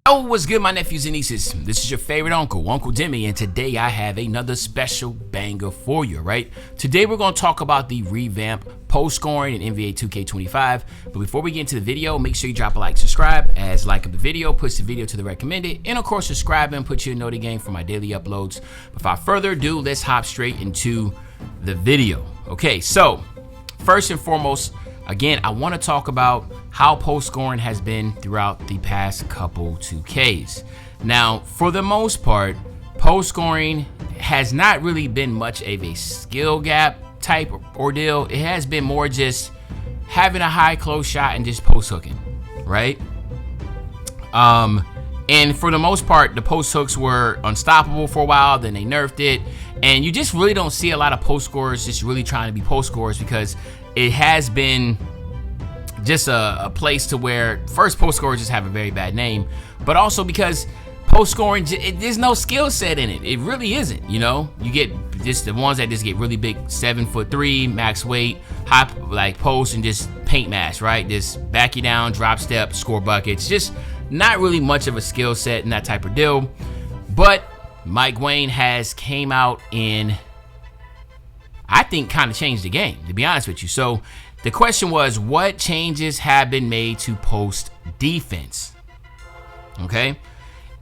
Oh, what's good, my nephews and nieces? This is your favorite uncle, Uncle Demi, and today I have another special banger for you, right? Today we're going to talk about the revamp post scoring in NBA 2K25. But before we get into the video, make sure you drop a like, subscribe, as like of the video puts the video to the recommended, and of course subscribe and put you a noty game for my daily uploads. Without further ado, let's hop straight into the video. Okay, so first and foremost, again, I want to talk about how post scoring has been throughout the past couple 2Ks. Now, for the most part, post scoring has not really been much of a skill gap type ordeal. It has been more just having a high close shot and just post hooking, right? And for the most part, the post hooks were unstoppable for a while, then they nerfed it, and you just really don't see a lot of post scorers just really trying to be post scorers because it has been just a place to where first post scorers just have a very bad name, but also because post scoring, there's no skill set in it. It really isn't, you know? You get just the ones that just get really big, 7'3", max weight, high like post and just paint mash, right? Just back you down, drop step, score buckets. Just not really much of a skill set in that type of deal. But Mike Wayne has came out and I think kind of changed the game, to be honest with you. So the question was, what changes have been made to post defense? Okay.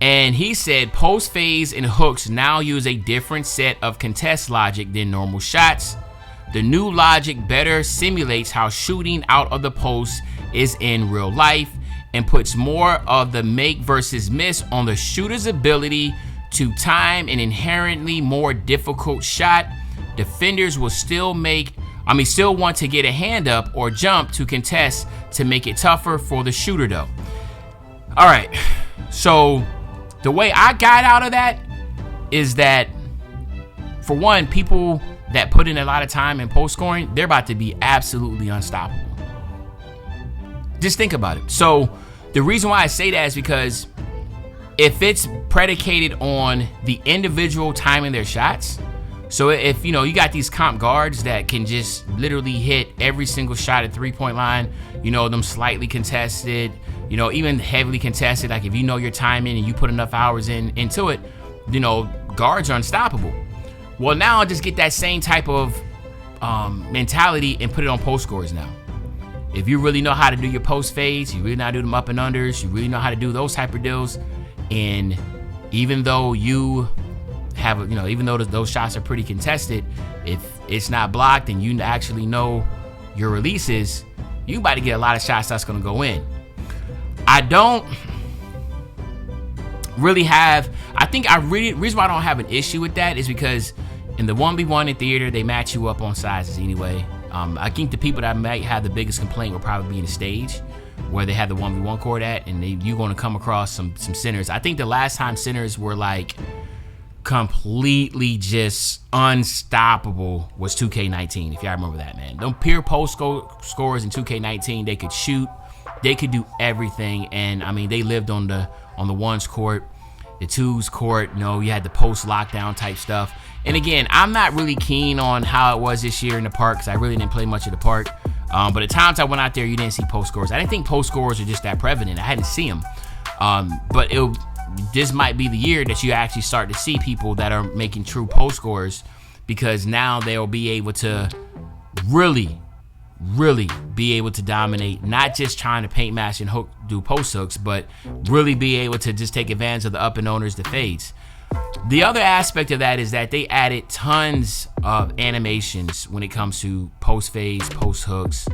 And he said post phase and hooks now use a different set of contest logic than normal shots. The new logic better simulates how shooting out of the post is in real life and puts more of the make versus miss on the shooter's ability to time an inherently more difficult shot. Defenders will still want to get a hand up or jump to contest to make it tougher for the shooter though. All right, so the way I got out of that is that, for one, people that put in a lot of time in post scoring, they're about to be absolutely unstoppable. Just think about it. So the reason why I say that is because if it's predicated on the individual timing their shots, so if you got these comp guards that can just literally hit every single shot at 3-point line, them slightly contested, even heavily contested, like if your timing and you put enough hours into it, guards are unstoppable. Well, now I'll just get that same type of mentality and put it on post scorers now. If you really know how to do your post fades, you really know how to do them up and unders, you really know how to do those type of deals, and even though you have, even though those shots are pretty contested, if it's not blocked and you actually know your releases, you about to get a lot of shots that's going to go in. I don't really have, reason why I don't have an issue with that is because in the 1v1 in theater, they match you up on sizes anyway. I think the people that might have the biggest complaint will probably be in the stage where they have the 1v1 court at, and you're going to come across some centers. I think the last time centers were like completely just unstoppable was 2K19, if y'all remember that, man. Them pure post scorers in 2K19, they could shoot, they could do everything, and I mean they lived on the ones court, the twos court, you had the post lockdown type stuff. And again, I'm not really keen on how it was this year in the park because I really didn't play much of the park. But at times I went out there, you didn't see post scorers. I didn't think post scorers are just that prevalent. I hadn't seen them. But this might be the year that you actually start to see people that are making true post scorers, because now they'll be able to really be able to dominate, not just trying to paint mash and do post hooks, but really be able to just take advantage of the up and unders, the fades. The other aspect of that is that they added tons of animations when it comes to post fades, post hooks,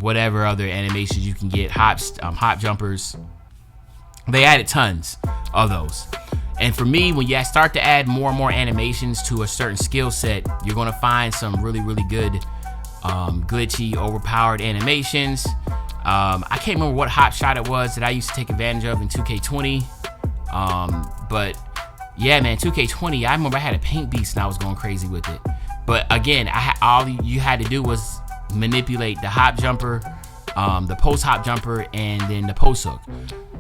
whatever other animations you can get, hop jumpers. They added tons of those. And for me, when you start to add more and more animations to a certain skill set, you're going to find some really good glitchy, overpowered animations. I can't remember what hop shot it was that I used to take advantage of in 2K20. But yeah, man, 2K20, I remember I had a paint beast and I was going crazy with it. But again, all you had to do was manipulate the hop jumper, the post hop jumper, and then the post hook.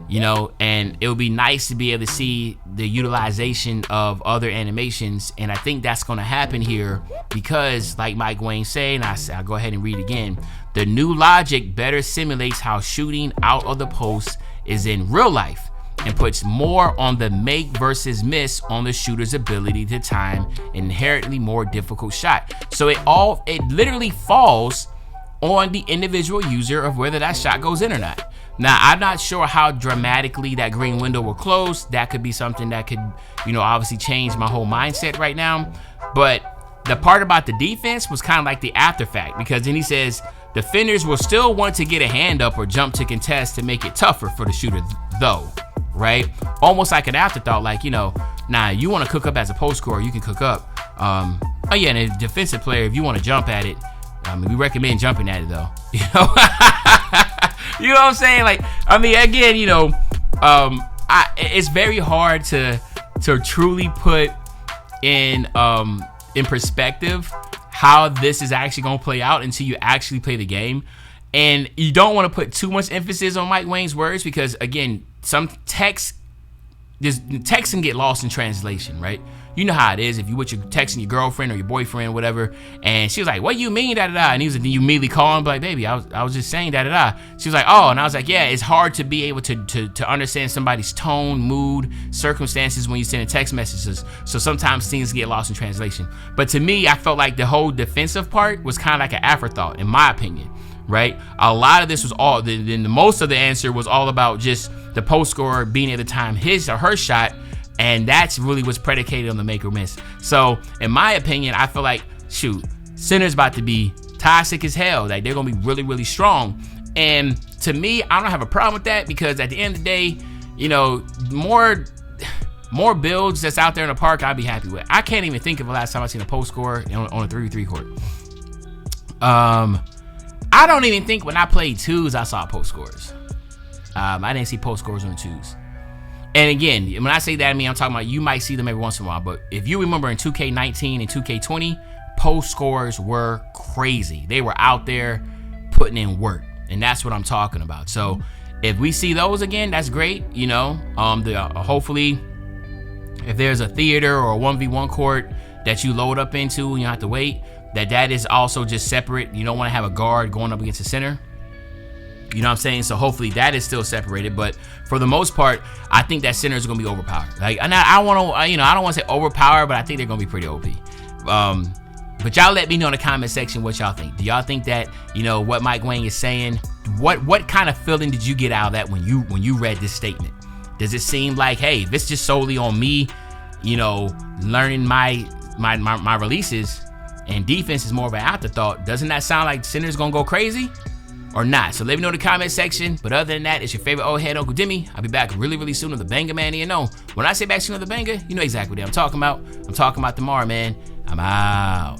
you know, and it would be nice to be able to see the utilization of other animations. And I think that's going to happen here because, like Mike Wayne said, and I'll go ahead and read again, the new logic better simulates how shooting out of the post is in real life and puts more on the make versus miss on the shooter's ability to time an inherently more difficult shot. So it literally falls on the individual user of whether that shot goes in or not. Now, I'm not sure how dramatically that green window will close. That could be something that could, you know, obviously change my whole mindset right now. But the part about the defense was kind of like the after fact, because then he says defenders will still want to get a hand up or jump to contest to make it tougher for the shooter though, right? Almost like an afterthought, like, you know, nah, you want to cook up as a post scorer, you can cook up. Oh yeah, and a defensive player, if you want to jump at it, we recommend jumping at it though, you know. You know what I'm saying? Like, I mean, again, you know, it's very hard to truly put in perspective how this is actually going to play out until you actually play the game. And you don't want to put too much emphasis on Mike Wayne's words because, again, some text can get lost in translation, right? You know how it is if you with your texting your girlfriend or your boyfriend, whatever, and she was like, "What you mean, da da da?" And he was like, then you immediately call him, like, "Baby, I was just saying da da da." She was like, "Oh," and I was like, "Yeah, it's hard to be able to understand somebody's tone, mood, circumstances when you send text messages. So sometimes things get lost in translation." But to me, I felt like the whole defensive part was kind of like an afterthought, in my opinion. Right? A lot of this was all, most of the answer was all about just the post scorer being able to time his or her shot, and that's really what's predicated on the make or miss. So, in my opinion, I feel like, shoot, center's about to be toxic as hell. Like, they're gonna be really, really strong. And to me, I don't have a problem with that because at the end of the day, you know, more builds that's out there in the park, I'd be happy with. I can't even think of the last time I seen a post scorer on a 3v3 court. I don't even think when I played twos, I saw post scores. I didn't see post scores on the twos. And again, when I say that, I mean, I'm talking about you might see them every once in a while. But if you remember in 2K19 and 2K20, post scores were crazy. They were out there putting in work. And that's what I'm talking about. So if we see those again, that's great. You know, hopefully if there's a theater or a 1v1 court that you load up into and you have to wait, that is also just separate. You don't want to have a guard going up against the center. You know what I'm saying? So hopefully that is still separated. But for the most part, I think that center is going to be overpowered. Like, and I want to, you know, I don't want to say overpowered, but I think they're going to be pretty OP. But y'all let me know in the comment section what y'all think. Do y'all think that, you know, what Mike Wayne is saying? What kind of feeling did you get out of that when you read this statement? Does it seem like, hey, if it's just solely on me, you know, learning my releases, and defense is more of an afterthought, doesn't that sound like center's gonna go crazy or not? So let me know in the comment section. But other than that, it's your favorite old head Uncle Dimmy. I'll be back really, really soon with the banger, man. You know, when I say back soon with the banger, you know exactly what I'm talking about. I'm talking about tomorrow, man. I'm out.